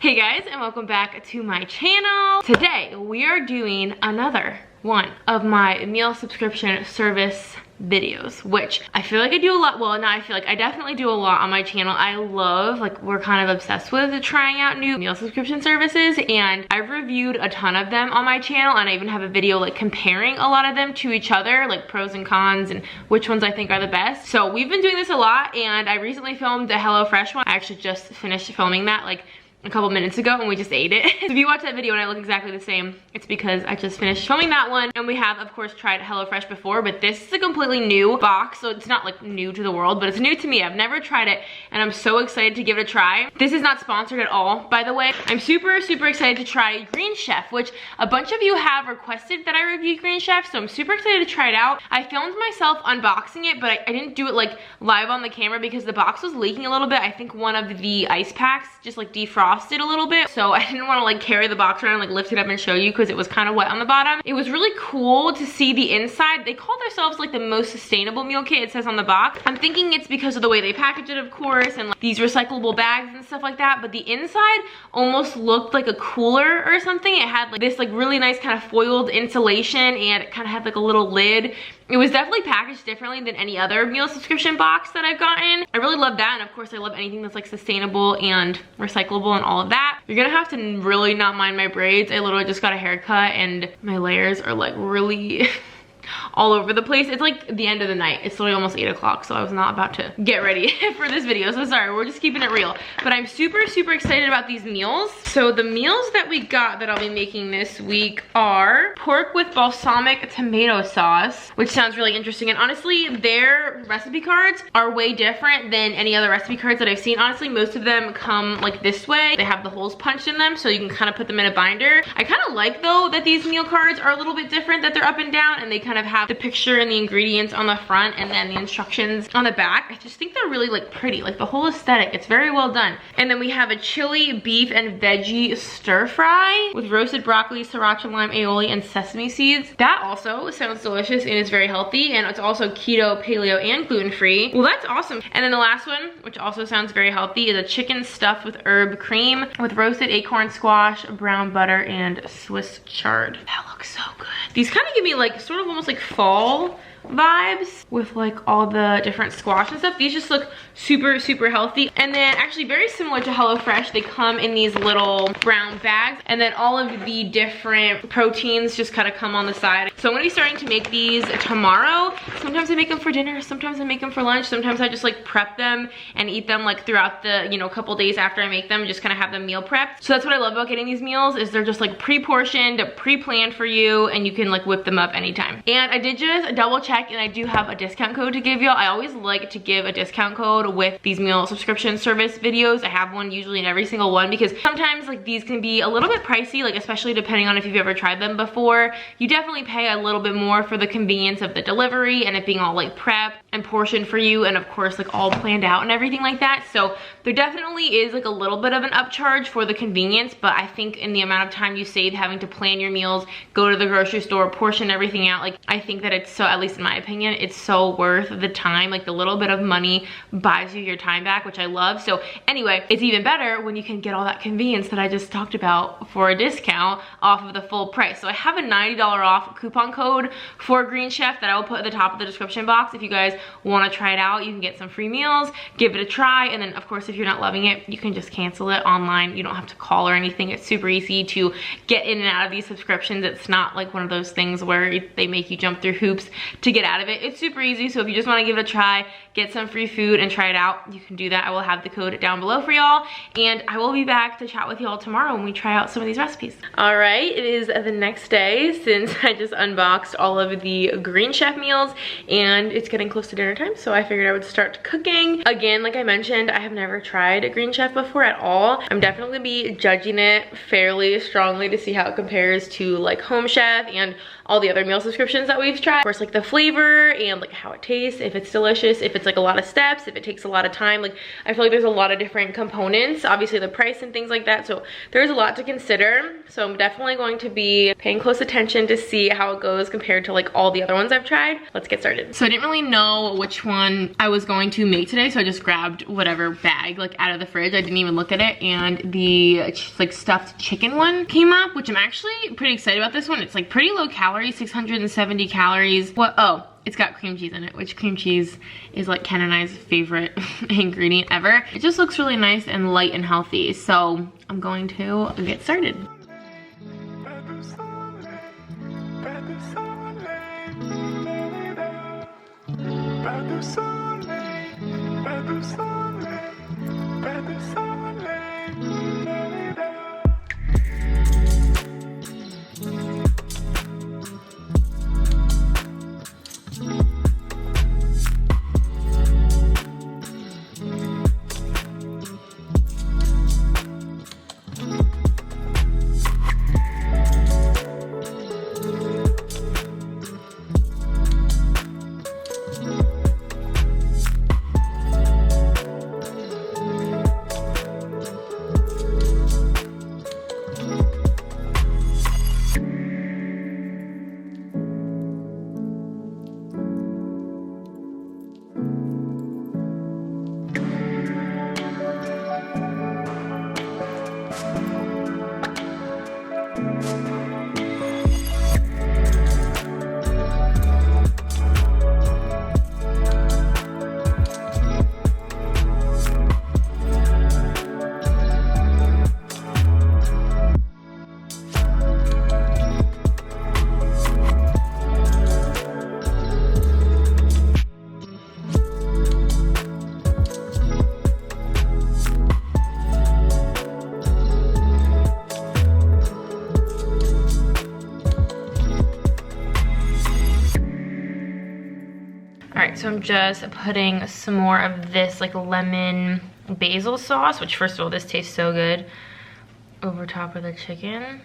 Hey guys, and welcome back to my channel. Today we are doing another one of my meal subscription service videos, which I feel like I do a lot. Well, now I feel like I definitely do a lot on my channel. I love, like, we're kind of obsessed with trying out new meal subscription services, and I've reviewed a ton of them on my channel, and I even have a video like comparing a lot of them to each other, like pros and cons and which ones I think are the best. So we've been doing this a lot, and I recently filmed the HelloFresh one. I actually just finished filming that like a couple minutes ago, and we just ate it. So if you watch that video and I look exactly the same, it's because I just finished filming that one. And we have, of course, tried HelloFresh before, but this is a completely new box, so it's not like new to the world, but it's new to me. I've never tried it, and I'm so excited to give it a try. This is not sponsored at all, by the way. I'm super excited to try Green Chef, which a bunch of you have requested that I review Green Chef, so I'm super excited to try it out. I filmed myself unboxing it, but I didn't do it like live on the camera because the box was leaking a little bit. I think one of the ice packs just like defrosted a little bit, so I didn't want to like carry the box around and like lift it up and show you because it was kind of wet on the bottom. It was really cool to see the inside. They call themselves like the most sustainable meal kit, it says on the box. I'm thinking it's because of the way they package it, of course, and like these recyclable bags and stuff like that, but the inside almost looked like a cooler or something. It had like this like really nice kind of foiled insulation, and it kind of had like a little lid. It was definitely packaged differently than any other meal subscription box that I've gotten. I really love that, and of course I love anything that's like sustainable and recyclable and all of that. You're gonna have to really not mind my braids. I literally just got a haircut and my layers are like really all over the place. It's like the end of the night. It's literally almost 8 o'clock, so I was not about to get ready for this video, so sorry, we're just keeping it real. But I'm super excited about these meals. So the meals that we got that I'll be making this week are pork with balsamic tomato sauce, which sounds really interesting, and honestly their recipe cards are way different than any other recipe cards that I've seen. Honestly, most of them come like this way. They have the holes punched in them, so you can kind of put them in a binder. I kind of like though that these meal cards are a little bit different, that they're up and down, and they kind of have the picture and the ingredients on the front and then the instructions on the back. I just think they're really like pretty, like the whole aesthetic, it's very well done. And then we have a chili, beef, and veggie stir fry with roasted broccoli, sriracha, lime, aioli, and sesame seeds. That also sounds delicious and is very healthy, and it's also keto, paleo, and gluten-free. Well, that's awesome. And then the last one, which also sounds very healthy, is a chicken stuffed with herb cream with roasted acorn squash, brown butter, and Swiss chard. That looks so good. These kind of give me like sort of almost like fall vibes with like all the different squash and stuff. These just look super healthy. And then actually very similar to HelloFresh, they come in these little brown bags, and then all of the different proteins just kind of come on the side. So I'm gonna be starting to make these tomorrow. Sometimes I make them for dinner, sometimes I make them for lunch, sometimes I just like prep them and eat them like throughout the, you know, couple days after I make them, just kind of have them meal prepped. So that's what I love about getting these meals, is they're just like pre-portioned, pre-planned for you, and you can like whip them up anytime. And I did just double check, and I do have a discount code to give y'all. I always like to give a discount code with these meal subscription service videos. I have one usually in every single one, because sometimes like these can be a little bit pricey, like especially depending on if you've ever tried them before. You definitely pay a little bit more for the convenience of the delivery and it being all like prepped and portioned for you, and of course like all planned out and everything like that. So there definitely is like a little bit of an upcharge for the convenience, but I think in the amount of time you save having to plan your meals, go to the grocery store, portion everything out, like I think that it's so, at least in my opinion, it's so worth the time. Like the little bit of money buys you your time back, which I love. So anyway, it's even better when you can get all that convenience that I just talked about for a discount off of the full price. So I have a $90 off coupon code for Green Chef that I will put at the top of the description box. If you guys want to try it out, you can get some free meals, give it a try, and then of course if you're not loving it, you can just cancel it online. You don't have to call or anything. It's super easy to get in and out of these subscriptions. It's not like one of those things where they make you jump through hoops to get out of it. It's super easy, so if you just want to give it a try, get some free food and try it out, you can do that. I will have the code down below for y'all, and I will be back to chat with y'all tomorrow when we try out some of these recipes. All right, it is the next day since I just unboxed all of the Green Chef meals, and it's getting close to dinner time, so I figured I would start cooking. Again, like I mentioned, I have never tried Green Chef before at all. I'm definitely gonna be judging it fairly strongly to see how it compares to like Home Chef and all the other meal subscriptions that we've tried. Of course, like the flavor and like how it tastes, if it's delicious, if it's like a lot of steps, if it takes a lot of time. Like I feel like there's a lot of different components, obviously the price and things like that. So there's a lot to consider. So I'm definitely going to be paying close attention to see how it goes compared to like all the other ones I've tried. Let's get started. So I didn't really know which one I was going to make today, so I just grabbed whatever bag like out of the fridge. I didn't even look at it, and the like stuffed chicken one came up, which I'm actually pretty excited about. This one, it's like pretty low calories, 670 calories. What? Oh, it's got cream cheese in it, which cream cheese is like Ken and I's favorite ingredient ever. It just looks really nice and light and healthy, so I'm going to get started. So I'm just putting some more of this like lemon basil sauce, which first of all, this tastes so good, over top of the chicken.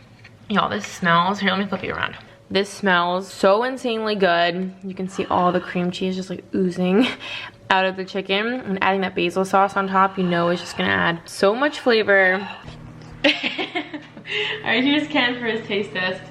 Y'all, this smells, here, let me flip you around. This smells so insanely good. You can see all the cream cheese just like oozing out of the chicken, and adding that basil sauce on top, you know, is just gonna add so much flavor. All right, here's Ken for his taste test.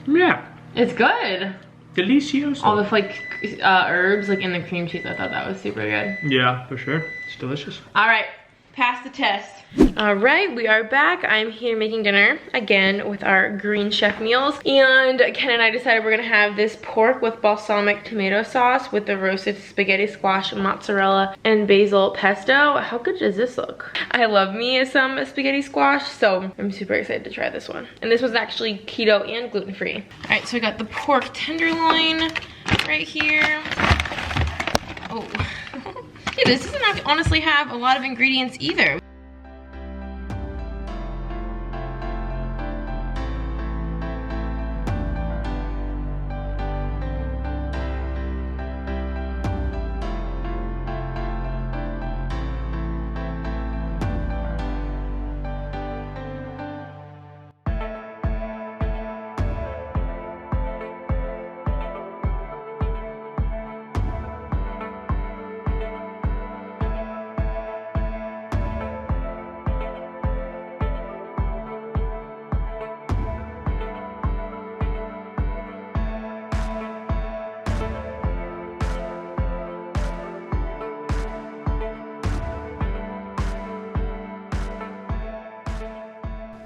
Yeah. It's good. Delicioso. All the like herbs like in the cream cheese, I thought that was super good. Yeah, for sure. It's delicious. All right, pass the test. All right, we are back. I'm here making dinner again with our Green Chef meals. And Ken and I decided we're gonna have this pork with balsamic tomato sauce with the roasted spaghetti squash, mozzarella, and basil pesto. How good does this look? I love me some spaghetti squash, so I'm super excited to try this one. And this was actually keto and gluten-free. All right, so we got the pork tenderloin right here. Oh, yeah, this doesn't honestly have a lot of ingredients either.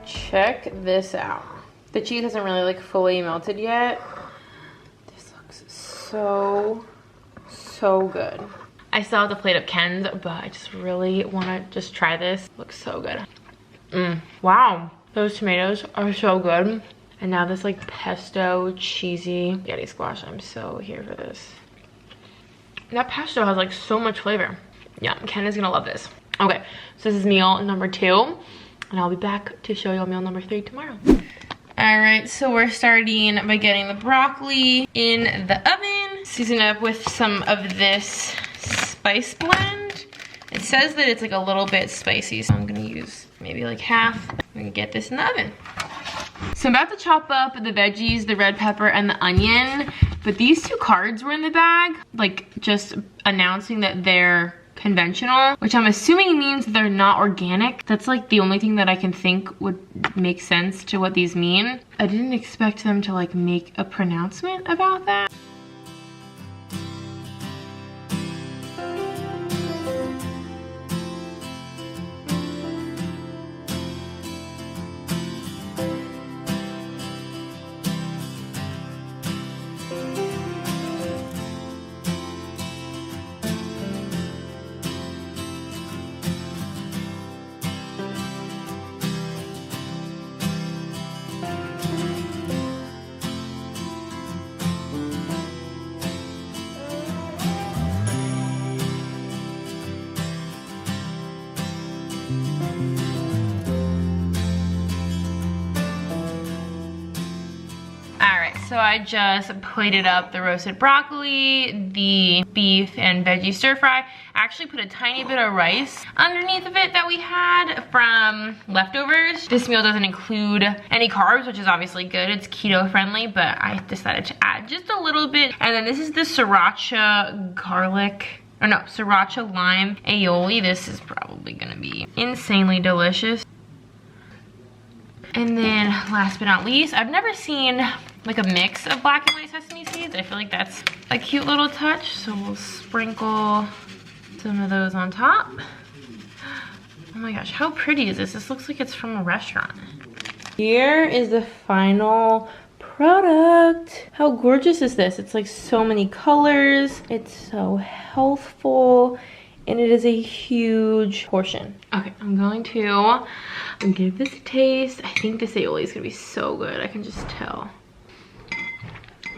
Check this out. The cheese hasn't really like fully melted yet. This looks so good. I still have the plate of Ken's, but I just really want to just try this. Looks so good. Wow, those tomatoes are so good. And now this like pesto cheesy spaghetti squash. I'm so here for this. That pesto has like so much flavor. Yeah, Ken is gonna love this. Okay, so this is meal number 2. And I'll be back to show you meal number 3 tomorrow. All right, so we're starting by getting the broccoli in the oven. Season it up with some of this spice blend. It says that it's like a little bit spicy, so I'm gonna use maybe like half. We can get this in the oven. So I'm about to chop up the veggies, the red pepper, and the onion, but these 2 cards were in the bag, like just announcing that they're conventional, which I'm assuming means they're not organic. That's like the only thing that I can think would make sense to what these mean. I didn't expect them to like make a pronouncement about that. So I just plated up the roasted broccoli, the beef and veggie stir fry. I actually put a tiny bit of rice underneath of it that we had from leftovers. This meal doesn't include any carbs, which is obviously good. It's keto friendly, but I decided to add just a little bit. And then this is the sriracha garlic, or no, sriracha lime aioli. This is probably gonna be insanely delicious. And then last but not least, I've never seen like a mix of black and white sesame seeds. I feel like that's a cute little touch. So we'll sprinkle some of those on top. Oh my gosh, how pretty is this? This looks like it's from a restaurant. Here is the final product. How gorgeous is this? It's like so many colors. It's so healthful. And it is a huge portion. Okay, I'm going to give this a taste. I think this aioli is gonna be so good. I can just tell.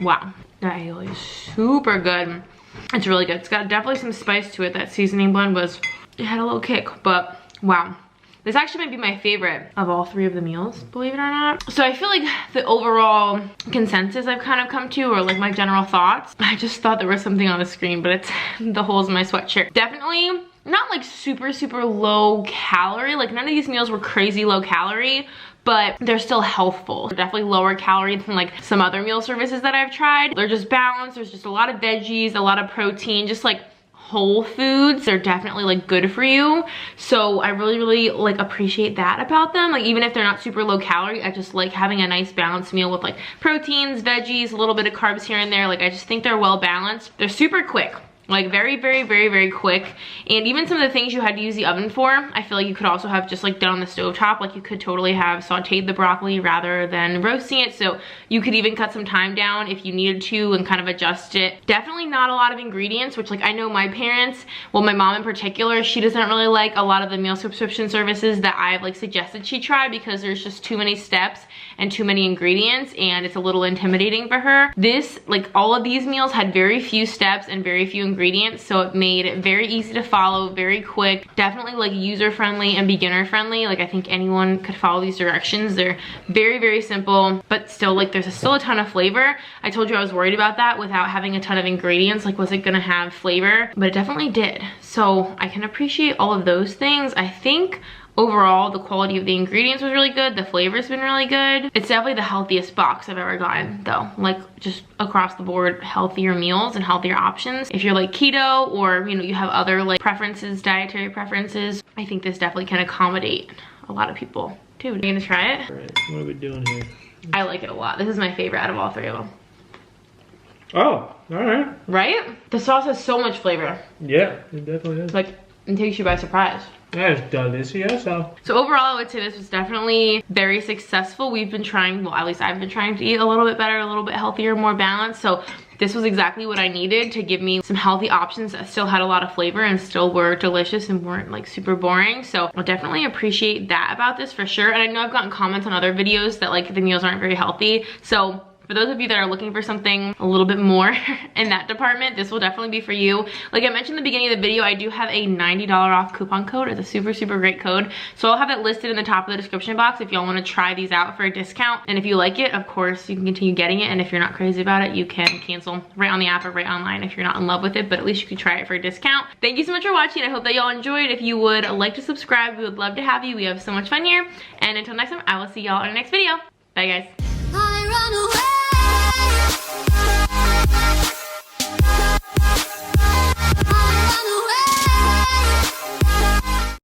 Wow, that aioli is super good. It's really good. It's got definitely some spice to it. That seasoning blend it had a little kick, but wow. This actually might be my favorite of all 3 of the meals, believe it or not. So I feel like the overall consensus I've kind of come to, or like my general thoughts, I just thought there was something on the screen, but it's the holes in my sweatshirt. Definitely not like super, super low calorie. Like none of these meals were crazy low calorie, but they're still healthful. They're definitely lower calorie than like some other meal services that I've tried. They're just balanced. There's just a lot of veggies, a lot of protein, just like whole foods. They're definitely like good for you. So I really like appreciate that about them. Like even if they're not super low calorie, I just like having a nice balanced meal with like proteins, veggies, a little bit of carbs here and there. Like I just think they're well balanced. They're super quick. Like very quick. And even some of the things you had to use the oven for, I feel like you could also have just like done on the stovetop. Like you could totally have sauteed the broccoli rather than roasting it. So you could even cut some time down if you needed to and kind of adjust it. Definitely not a lot of ingredients, which like I know my parents, well my mom in particular, she doesn't really like a lot of the meal subscription services that I've like suggested she try because there's just too many steps and too many ingredients and it's a little intimidating for her. This, like all of these meals had very few steps and very few ingredients, so it made it very easy to follow, very quick, definitely like user friendly and beginner friendly. Like I think anyone could follow these directions. They're very simple, but still like there's still a ton of flavor. I told you I was worried about that without having a ton of ingredients, like was it gonna have flavor? But it definitely did. So I can appreciate all of those things. I think overall, the quality of the ingredients was really good. The flavor's been really good. It's definitely the healthiest box I've ever gotten though. Like just across the board, healthier meals and healthier options. If you're like keto or you know, you have other like preferences, dietary preferences, I think this definitely can accommodate a lot of people too. Are you gonna try it? All right, what are we doing here? I like it a lot. This is my favorite out of all 3 of them. Oh, all right. Right? The sauce has so much flavor. Yeah, it definitely is. Like, it takes you by surprise. That is delicioso. So overall, I would say this was definitely very successful. We've been trying, well, at least I've been trying to eat a little bit better, a little bit healthier, more balanced. So this was exactly what I needed to give me some healthy options that still had a lot of flavor and still were delicious and weren't like super boring. So I definitely appreciate that about this for sure. And I know I've gotten comments on other videos that like the meals aren't very healthy. So for those of you that are looking for something a little bit more in that department, this will definitely be for you. Like I mentioned in the beginning of the video, I do have a $90 off coupon code. It's a super great code. So I'll have it listed in the top of the description box if y'all want to try these out for a discount. And if you like it, of course, you can continue getting it. And if you're not crazy about it, you can cancel right on the app or right online if you're not in love with it. But at least you can try it for a discount. Thank you so much for watching. I hope that y'all enjoyed. If you would like to subscribe, we would love to have you. We have so much fun here. And until next time, I will see y'all in our next video. Bye, guys. I run away.